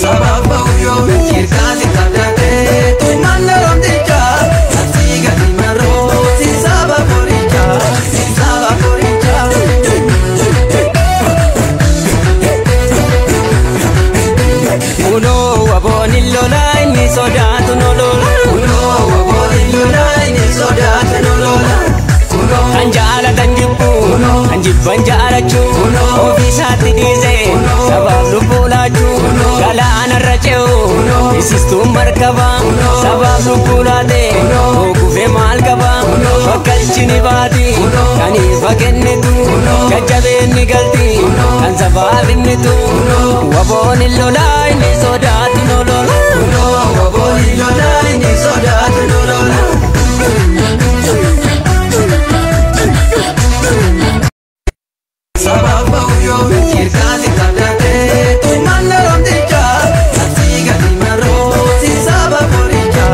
sababa uyo kirkati kadate tu manna romdika asiga di maro si sababa poricha uno waboni lola ni sodatu no lola uno waboni lola ni sodatu no lola Anjala tanjibu, anjiban jarachu, ofisati dize, sabab lupulaju, gala anarracheu, isistu markaba, sabab lupulade, okufe malkaba, fakalchini badi, kani fakennitu, kajabe nigalti, kan sabab innitu, waboni lolai ni sodati no lola, waboni lolai ni sodati no lola. Sababa uyo kirkati kadate tu manna romdika asiga di maro si sababa poricha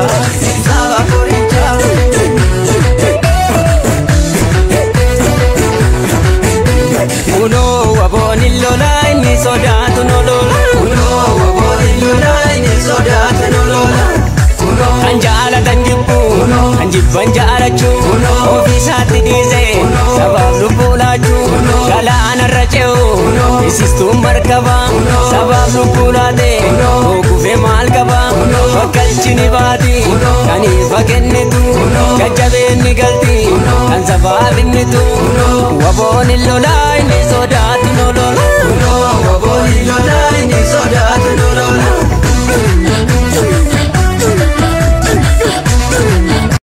uno waboni lola ni sodatu no lola uno waboni lola ni sodatu no lola Anjala tanjibu, anjiban jarachu, ofisati dize, sabab lupulaju, gala anarracheu, isistu markaba, sabab lupulade, okufe malkaba, fakalchini badi, kani fakennitu, kajabe nigalti, kan sabab innitu, waboni lolai ni sodati no lola.